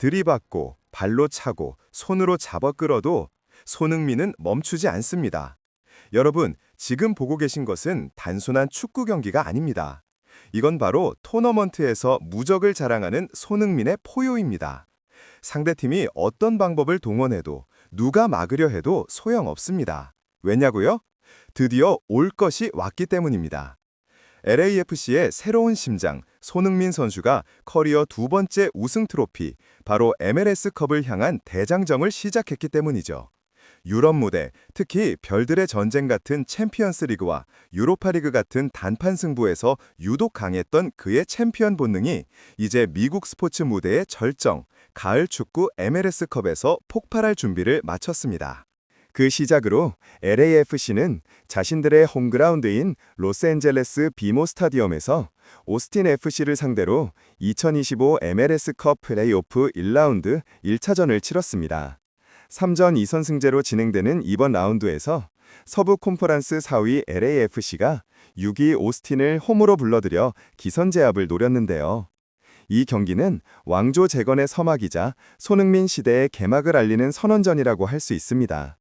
들이받고 발로 차고 손으로 잡아 끌어도 손흥민은 멈추지 않습니다. 여러분, 지금 보고 계신 것은 단순한 축구 경기가 아닙니다. 이건 바로 토너먼트에서 무적을 자랑하는 손흥민의 포효입니다. 상대팀이 어떤 방법을 동원해도 누가 막으려 해도 소용없습니다. 왜냐고요? 드디어 올 것이 왔기 때문입니다. LAFC의 새로운 심장, 손흥민 선수가 커리어 두 번째 우승 트로피, 바로 MLS컵을 향한 대장정을 시작했기 때문이죠. 유럽 무대, 특히 별들의 전쟁 같은 챔피언스 리그와 유로파리그 같은 단판 승부에서 유독 강했던 그의 챔피언 본능이 이제 미국 스포츠 무대의 절정, 가을 축구 MLS컵에서 폭발할 준비를 마쳤습니다. 그 시작으로 LAFC는 자신들의 홈그라운드인 로스앤젤레스 비모 스타디움에서 오스틴 FC를 상대로 2025 MLS컵 플레이오프 1라운드 1차전을 치렀습니다. 3전 2선승제로 진행되는 이번 라운드에서 서부 콘퍼런스 4위 LAFC가 6위 오스틴을 홈으로 불러들여 기선제압을 노렸는데요. 이 경기는 왕조 재건의 서막이자 손흥민 시대의 개막을 알리는 선언전이라고 할 수 있습니다.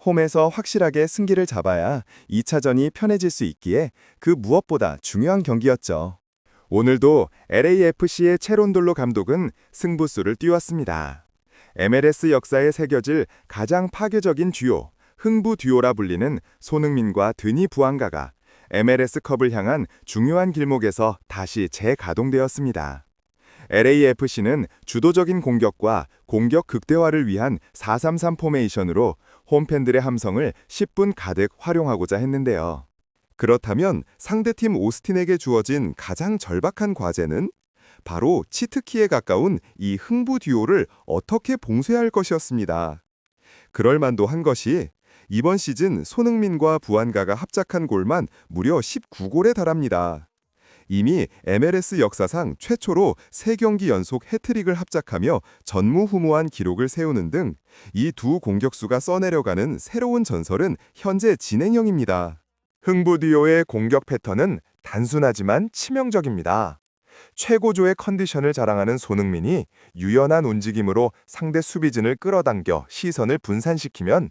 홈에서 확실하게 승기를 잡아야 2차전이 편해질 수 있기에 그 무엇보다 중요한 경기였죠. 오늘도 LAFC의 체론돌로 감독은 승부수를 띄웠습니다. MLS 역사에 새겨질 가장 파괴적인 듀오, 흥부 듀오라 불리는 손흥민과 드니 부안가가 MLS컵을 향한 중요한 길목에서 다시 재가동되었습니다. LAFC는 주도적인 공격과 공격 극대화를 위한 4-3-3 포메이션으로 홈팬들의 함성을 10분 가득 활용하고자 했는데요. 그렇다면 상대팀 오스틴에게 주어진 가장 절박한 과제는 바로 치트키에 가까운 이 흥부 듀오를 어떻게 봉쇄할 것이었습니다. 그럴 만도 한 것이 이번 시즌 손흥민과 부안가가 합작한 골만 무려 19골에 달합니다. 이미 MLS 역사상 최초로 3경기 연속 해트릭을 합작하며 전무후무한 기록을 세우는 등 이 두 공격수가 써내려가는 새로운 전설은 현재 진행형입니다. 흥부 듀오의 공격 패턴은 단순하지만 치명적입니다. 최고조의 컨디션을 자랑하는 손흥민이 유연한 움직임으로 상대 수비진을 끌어당겨 시선을 분산시키면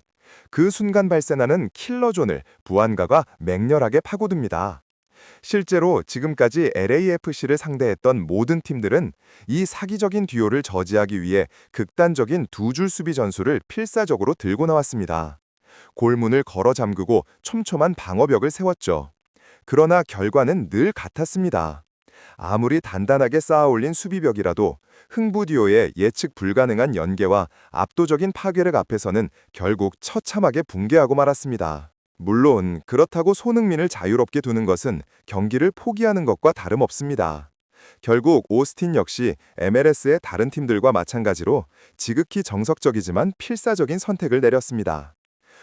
그 순간 발생하는 킬러존을 부안가가 맹렬하게 파고듭니다. 실제로 지금까지 LAFC를 상대했던 모든 팀들은 이 사기적인 듀오를 저지하기 위해 극단적인 두 줄 수비 전술을 필사적으로 들고 나왔습니다. 골문을 걸어 잠그고 촘촘한 방어벽을 세웠죠. 그러나 결과는 늘 같았습니다. 아무리 단단하게 쌓아올린 수비벽이라도 흥부 듀오의 예측 불가능한 연계와 압도적인 파괴력 앞에서는 결국 처참하게 붕괴하고 말았습니다. 물론 그렇다고 손흥민을 자유롭게 두는 것은 경기를 포기하는 것과 다름없습니다. 결국 오스틴 역시 MLS의 다른 팀들과 마찬가지로 지극히 정석적이지만 필사적인 선택을 내렸습니다.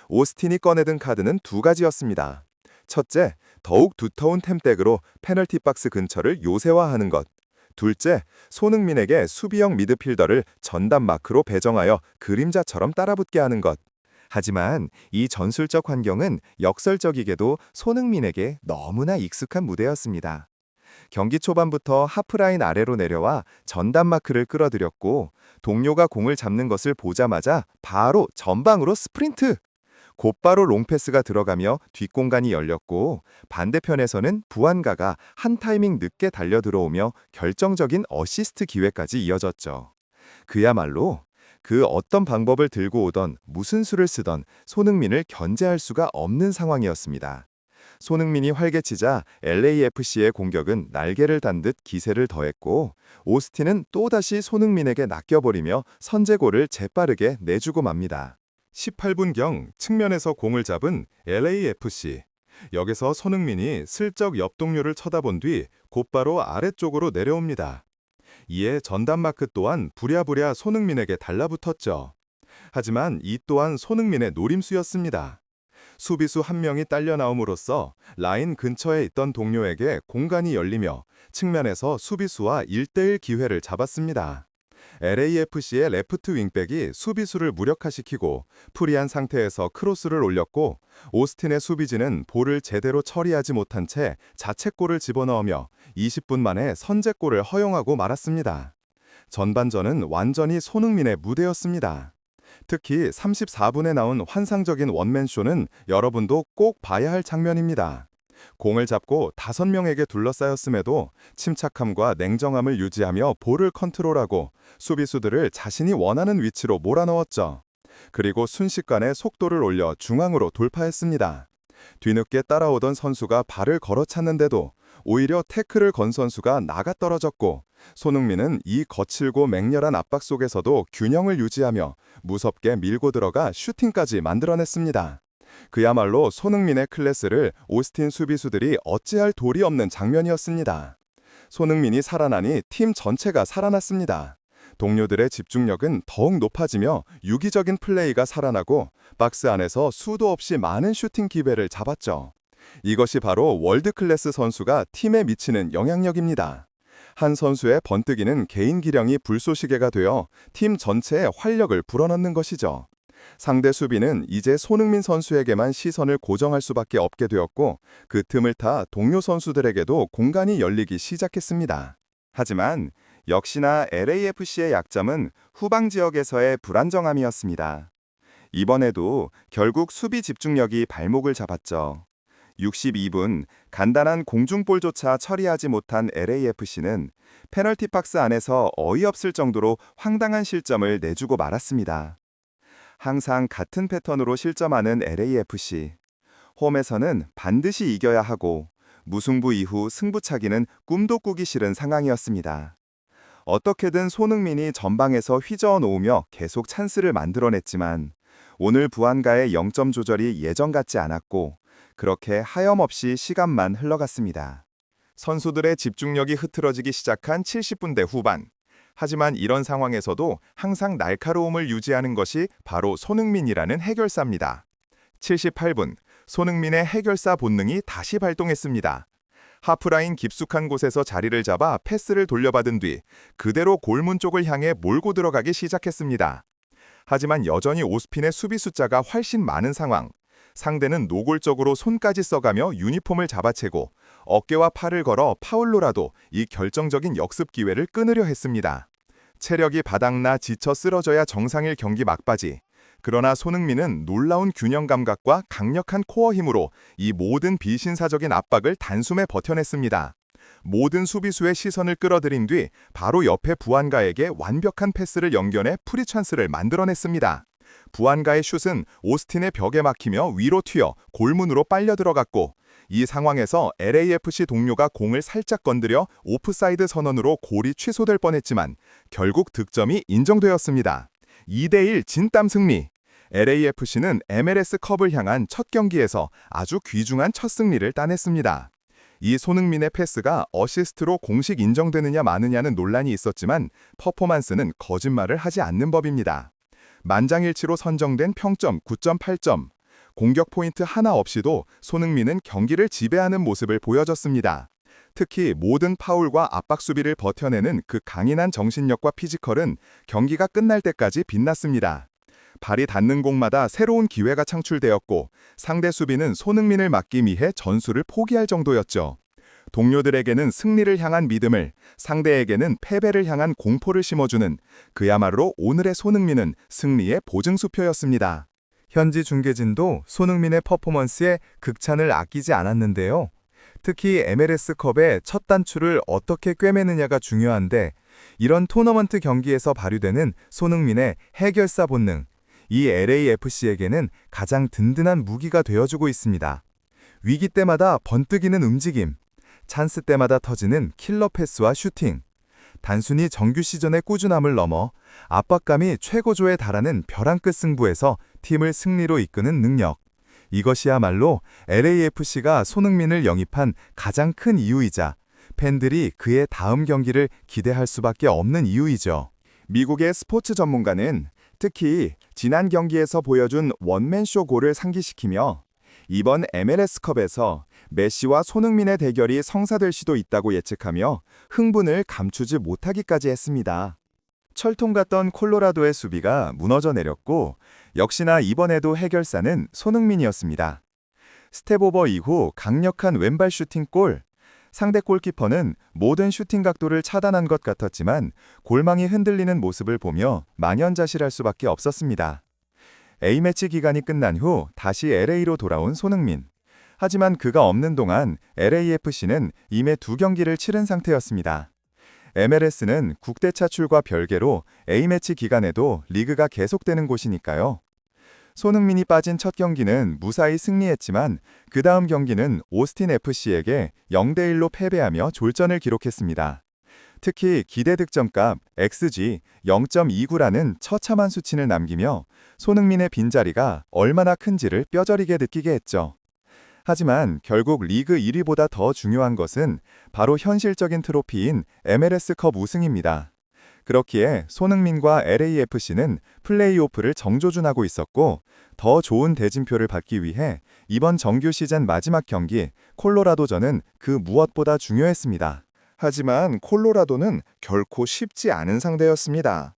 오스틴이 꺼내든 카드는 두 가지였습니다. 첫째, 더욱 두터운 템백으로 페널티 박스 근처를 요새화하는 것. 둘째, 손흥민에게 수비형 미드필더를 전담 마크로 배정하여 그림자처럼 따라붙게 하는 것. 하지만 이 전술적 환경은 역설적이게도 손흥민에게 너무나 익숙한 무대였습니다. 경기 초반부터 하프라인 아래로 내려와 전담 마크를 끌어들였고 동료가 공을 잡는 것을 보자마자 바로 전방으로 스프린트! 곧바로 롱패스가 들어가며 뒷공간이 열렸고 반대편에서는 부안가가 한 타이밍 늦게 달려들어오며 결정적인 어시스트 기회까지 이어졌죠. 그야말로 그 어떤 방법을 들고 오던 무슨 수를 쓰던 손흥민을 견제할 수가 없는 상황이었습니다. 손흥민이 활개치자 LAFC의 공격은 날개를 단 듯 기세를 더했고 오스틴은 또다시 손흥민에게 낚여버리며 선제골을 재빠르게 내주고 맙니다. 18분경 측면에서 공을 잡은 LAFC. 여기서 손흥민이 슬쩍 옆 동료를 쳐다본 뒤 곧바로 아래쪽으로 내려옵니다. 이에 전담 마크 또한 부랴부랴 손흥민에게 달라붙었죠. 하지만 이 또한 손흥민의 노림수였습니다. 수비수 한 명이 딸려 나옴으로써 라인 근처에 있던 동료에게 공간이 열리며 측면에서 수비수와 1대1 기회를 잡았습니다. LAFC의 레프트 윙백이 수비수를 무력화시키고 프리한 상태에서 크로스를 올렸고 오스틴의 수비진은 볼을 제대로 처리하지 못한 채 자책골을 집어넣으며 20분 만에 선제골을 허용하고 말았습니다. 전반전은 완전히 손흥민의 무대였습니다. 특히 34분에 나온 환상적인 원맨쇼는 여러분도 꼭 봐야 할 장면입니다. 공을 잡고 5명에게 둘러싸였음에도 침착함과 냉정함을 유지하며 볼을 컨트롤하고 수비수들을 자신이 원하는 위치로 몰아넣었죠. 그리고 순식간에 속도를 올려 중앙으로 돌파했습니다. 뒤늦게 따라오던 선수가 발을 걸어찼는데도 오히려 태클을 건 선수가 나가 떨어졌고, 손흥민은 이 거칠고 맹렬한 압박 속에서도 균형을 유지하며 무섭게 밀고 들어가 슈팅까지 만들어냈습니다. 그야말로 손흥민의 클래스를 오스틴 수비수들이 어찌할 도리 없는 장면이었습니다. 손흥민이 살아나니 팀 전체가 살아났습니다. 동료들의 집중력은 더욱 높아지며 유기적인 플레이가 살아나고 박스 안에서 수도 없이 많은 슈팅 기회를 잡았죠. 이것이 바로 월드클래스 선수가 팀에 미치는 영향력입니다. 한 선수의 번뜩이는 개인 기량이 불쏘시개가 되어 팀 전체에 활력을 불어넣는 것이죠. 상대 수비는 이제 손흥민 선수에게만 시선을 고정할 수밖에 없게 되었고, 그 틈을 타 동료 선수들에게도 공간이 열리기 시작했습니다. 하지만 역시나 LAFC의 약점은 후방 지역에서의 불안정함이었습니다. 이번에도 결국 수비 집중력이 발목을 잡았죠. 62분, 간단한 공중볼조차 처리하지 못한 LAFC는 페널티 박스 안에서 어이없을 정도로 황당한 실점을 내주고 말았습니다. 항상 같은 패턴으로 실점하는 LAFC. 홈에서는 반드시 이겨야 하고, 무승부 이후 승부차기는 꿈도 꾸기 싫은 상황이었습니다. 어떻게든 손흥민이 전방에서 휘저어 놓으며 계속 찬스를 만들어냈지만, 오늘 부안가의 0점 조절이 예전 같지 않았고, 그렇게 하염없이 시간만 흘러갔습니다. 선수들의 집중력이 흐트러지기 시작한 70분대 후반. 하지만 이런 상황에서도 항상 날카로움을 유지하는 것이 바로 손흥민이라는 해결사입니다. 78분, 손흥민의 해결사 본능이 다시 발동했습니다. 하프라인 깊숙한 곳에서 자리를 잡아 패스를 돌려받은 뒤 그대로 골문 쪽을 향해 몰고 들어가기 시작했습니다. 하지만 여전히 오스핀의 수비 숫자가 훨씬 많은 상황. 상대는 노골적으로 손까지 써가며 유니폼을 잡아채고 어깨와 팔을 걸어 파울로라도 이 결정적인 역습 기회를 끊으려 했습니다. 체력이 바닥나 지쳐 쓰러져야 정상일 경기 막바지. 그러나 손흥민은 놀라운 균형 감각과 강력한 코어 힘으로 이 모든 비신사적인 압박을 단숨에 버텨냈습니다. 모든 수비수의 시선을 끌어들인 뒤 바로 옆에 부안가에게 완벽한 패스를 연결해 프리 찬스를 만들어냈습니다. 부안가의 슛은 오스틴의 벽에 막히며 위로 튀어 골문으로 빨려 들어갔고, 이 상황에서 LAFC 동료가 공을 살짝 건드려 오프사이드 선언으로 골이 취소될 뻔했지만 결국 득점이 인정되었습니다. 2대1 진땀 승리. LAFC는 MLS컵을 향한 첫 경기에서 아주 귀중한 첫 승리를 따냈습니다. 이 손흥민의 패스가 어시스트로 공식 인정되느냐 마느냐는 논란이 있었지만 퍼포먼스는 거짓말을 하지 않는 법입니다. 만장일치로 선정된 평점 9.8점, 공격 포인트 하나 없이도 손흥민은 경기를 지배하는 모습을 보여줬습니다. 특히 모든 파울과 압박 수비를 버텨내는 그 강인한 정신력과 피지컬은 경기가 끝날 때까지 빛났습니다. 발이 닿는 공마다 새로운 기회가 창출되었고, 상대 수비는 손흥민을 막기 위해 전술을 포기할 정도였죠. 동료들에게는 승리를 향한 믿음을, 상대에게는 패배를 향한 공포를 심어주는, 그야말로 오늘의 손흥민은 승리의 보증수표였습니다. 현지 중계진도 손흥민의 퍼포먼스에 극찬을 아끼지 않았는데요. 특히 MLS컵의 첫 단추를 어떻게 꿰매느냐가 중요한데, 이런 토너먼트 경기에서 발휘되는 손흥민의 해결사 본능, 이 LAFC에게는 가장 든든한 무기가 되어주고 있습니다. 위기 때마다 번뜩이는 움직임, 찬스 때마다 터지는 킬러 패스와 슈팅, 단순히 정규 시즌의 꾸준함을 넘어 압박감이 최고조에 달하는 벼랑 끝 승부에서 팀을 승리로 이끄는 능력. 이것이야말로 LAFC가 손흥민을 영입한 가장 큰 이유이자 팬들이 그의 다음 경기를 기대할 수밖에 없는 이유이죠. 미국의 스포츠 전문가는 특히 지난 경기에서 보여준 원맨쇼 골을 상기시키며 이번 MLS컵에서 메시와 손흥민의 대결이 성사될 수도 있다고 예측하며 흥분을 감추지 못하기까지 했습니다. 철통 같던 콜로라도의 수비가 무너져 내렸고, 역시나 이번에도 해결사는 손흥민이었습니다. 스텝오버 이후 강력한 왼발 슈팅골, 상대 골키퍼는 모든 슈팅 각도를 차단한 것 같았지만 골망이 흔들리는 모습을 보며 망연자실할 수밖에 없었습니다. A매치 기간이 끝난 후 다시 LA로 돌아온 손흥민. 하지만 그가 없는 동안 LAFC는 이미 2경기를 치른 상태였습니다. MLS는 국대 차출과 별개로 A매치 기간에도 리그가 계속되는 곳이니까요. 손흥민이 빠진 첫 경기는 무사히 승리했지만 그 다음 경기는 오스틴 FC에게 0대1로 패배하며 졸전을 기록했습니다. 특히 기대 득점값 XG 0.29라는 처참한 수치를 남기며 손흥민의 빈자리가 얼마나 큰지를 뼈저리게 느끼게 했죠. 하지만 결국 리그 1위보다 더 중요한 것은 바로 현실적인 트로피인 MLS컵 우승입니다. 그렇기에 손흥민과 LAFC는 플레이오프를 정조준하고 있었고 더 좋은 대진표를 받기 위해 이번 정규 시즌 마지막 경기 콜로라도전은 그 무엇보다 중요했습니다. 하지만 콜로라도는 결코 쉽지 않은 상대였습니다.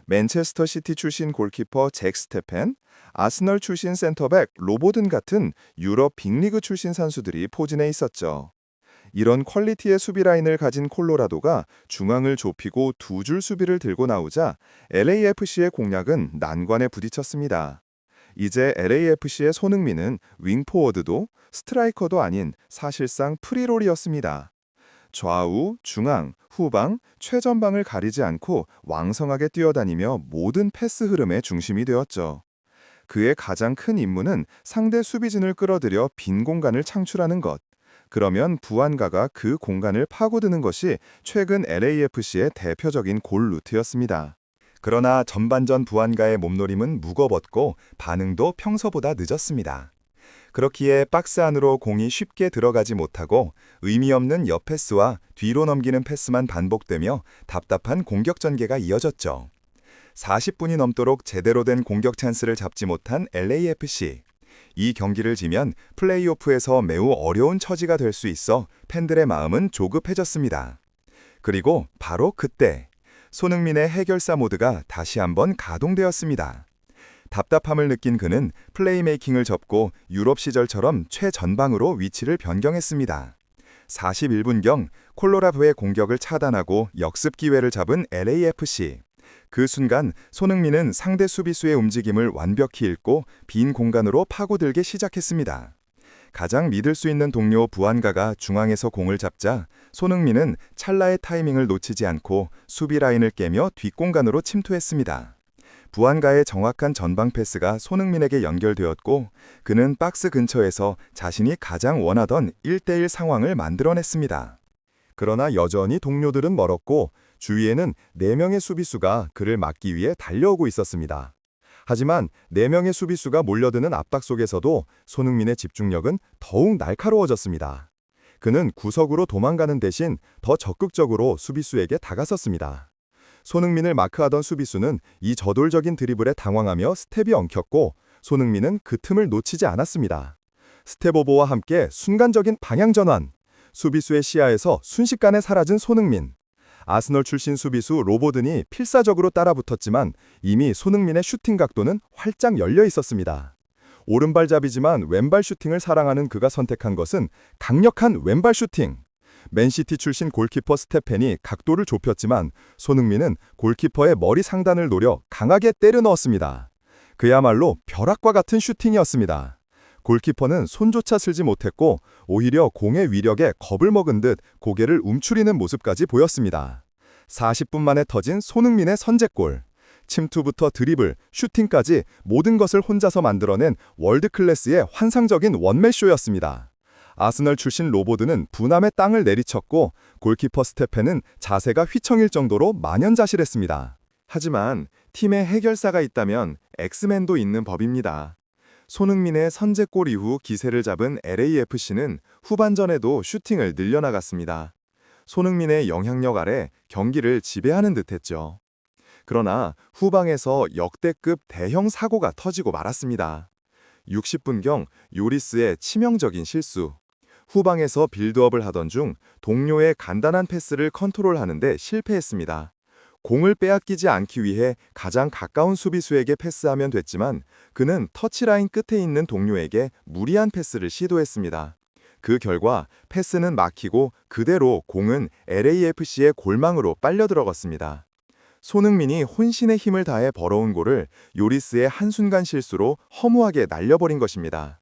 맨체스터 시티 출신 골키퍼 잭 스테펜, 아스널 출신 센터백 로보든 같은 유럽 빅리그 출신 선수들이 포진해 있었죠. 이런 퀄리티의 수비 라인을 가진 콜로라도가 중앙을 좁히고 두 줄 수비를 들고 나오자 LAFC의 공략은 난관에 부딪혔습니다. 이제 LAFC의 손흥민은 윙포워드도 스트라이커도 아닌 사실상 프리롤이었습니다. 좌우, 중앙, 후방, 최전방을 가리지 않고 왕성하게 뛰어다니며 모든 패스 흐름의 중심이 되었죠. 그의 가장 큰 임무는 상대 수비진을 끌어들여 빈 공간을 창출하는 것. 그러면 부안가가 그 공간을 파고드는 것이 최근 LAFC의 대표적인 골 루트였습니다. 그러나 전반전 부안가의 몸놀림은 무거웠고 반응도 평소보다 늦었습니다. 그렇기에 박스 안으로 공이 쉽게 들어가지 못하고 의미 없는 옆패스와 뒤로 넘기는 패스만 반복되며 답답한 공격 전개가 이어졌죠. 40분이 넘도록 제대로 된 공격 찬스를 잡지 못한 LAFC. 이 경기를 지면 플레이오프에서 매우 어려운 처지가 될 수 있어 팬들의 마음은 조급해졌습니다. 그리고 바로 그때 손흥민의 해결사 모드가 다시 한번 가동되었습니다. 답답함을 느낀 그는 플레이메이킹을 접고 유럽 시절처럼 최전방으로 위치를 변경했습니다. 41분경 콜로라도의 공격을 차단하고 역습 기회를 잡은 LAFC. 그 순간 손흥민은 상대 수비수의 움직임을 완벽히 읽고 빈 공간으로 파고들기 시작했습니다. 가장 믿을 수 있는 동료 부안가가 중앙에서 공을 잡자 손흥민은 찰나의 타이밍을 놓치지 않고 수비 라인을 깨며 뒷공간으로 침투했습니다. 부안가의 정확한 전방 패스가 손흥민에게 연결되었고 그는 박스 근처에서 자신이 가장 원하던 1대1 상황을 만들어냈습니다. 그러나 여전히 동료들은 멀었고 주위에는 4명의 수비수가 그를 막기 위해 달려오고 있었습니다. 하지만 4명의 수비수가 몰려드는 압박 속에서도 손흥민의 집중력은 더욱 날카로워졌습니다. 그는 구석으로 도망가는 대신 더 적극적으로 수비수에게 다가섰습니다. 손흥민을 마크하던 수비수는 이 저돌적인 드리블에 당황하며 스텝이 엉켰고 손흥민은 그 틈을 놓치지 않았습니다. 스텝 오버와 함께 순간적인 방향 전환. 수비수의 시야에서 순식간에 사라진 손흥민. 아스널 출신 수비수 로보든이 필사적으로 따라붙었지만 이미 손흥민의 슈팅 각도는 활짝 열려 있었습니다. 오른발잡이지만 왼발 슈팅을 사랑하는 그가 선택한 것은 강력한 왼발 슈팅. 맨시티 출신 골키퍼 스테펜이 각도를 좁혔지만 손흥민은 골키퍼의 머리 상단을 노려 강하게 때려 넣었습니다. 그야말로 벼락과 같은 슈팅이었습니다. 골키퍼는 손조차 쓸지 못했고 오히려 공의 위력에 겁을 먹은 듯 고개를 움츠리는 모습까지 보였습니다. 40분 만에 터진 손흥민의 선제골. 침투부터 드리블, 슈팅까지 모든 것을 혼자서 만들어낸 월드클래스의 환상적인 원맨쇼였습니다. 아스널 출신 로보드는 분함의 땅을 내리쳤고 골키퍼 스테펜은 자세가 휘청일 정도로 만연자실했습니다. 하지만 팀의 해결사가 있다면 엑스맨도 있는 법입니다. 손흥민의 선제골 이후 기세를 잡은 LAFC는 후반전에도 슈팅을 늘려나갔습니다. 손흥민의 영향력 아래 경기를 지배하는 듯했죠. 그러나 후방에서 역대급 대형 사고가 터지고 말았습니다. 60분경 요리스의 치명적인 실수. 후방에서 빌드업을 하던 중 동료의 간단한 패스를 컨트롤하는데 실패했습니다. 공을 빼앗기지 않기 위해 가장 가까운 수비수에게 패스하면 됐지만 그는 터치라인 끝에 있는 동료에게 무리한 패스를 시도했습니다. 그 결과 패스는 막히고 그대로 공은 LAFC의 골망으로 빨려 들어갔습니다. 손흥민이 혼신의 힘을 다해 벌어온 골을 요리스의 한순간 실수로 허무하게 날려버린 것입니다.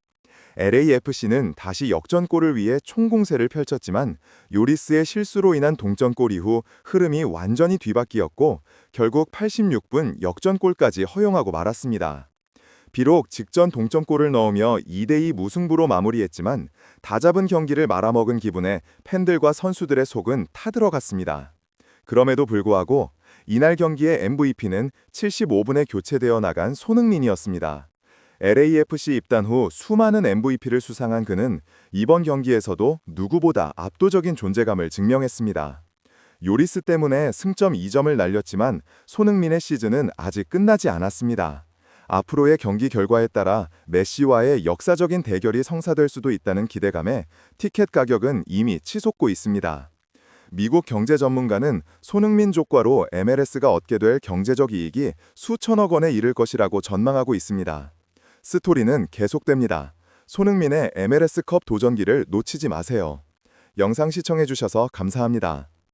LAFC는 다시 역전골을 위해 총공세를 펼쳤지만 요리스의 실수로 인한 동점골 이후 흐름이 완전히 뒤바뀌었고 결국 86분 역전골까지 허용하고 말았습니다. 비록 직전 동점골을 넣으며 2대2 무승부로 마무리했지만 다잡은 경기를 말아먹은 기분에 팬들과 선수들의 속은 타들어갔습니다. 그럼에도 불구하고 이날 경기의 MVP는 75분에 교체되어 나간 손흥민이었습니다. LAFC 입단 후 수많은 MVP를 수상한 그는 이번 경기에서도 누구보다 압도적인 존재감을 증명했습니다. 요리스 때문에 승점 2점을 날렸지만 손흥민의 시즌은 아직 끝나지 않았습니다. 앞으로의 경기 결과에 따라 메시와의 역사적인 대결이 성사될 수도 있다는 기대감에 티켓 가격은 이미 치솟고 있습니다. 미국 경제 전문가는 손흥민 조과로 MLS가 얻게 될 경제적 이익이 수천억 원에 이를 것이라고 전망하고 있습니다. 스토리는 계속됩니다. 손흥민의 MLS컵 도전기를 놓치지 마세요. 영상 시청해주셔서 감사합니다.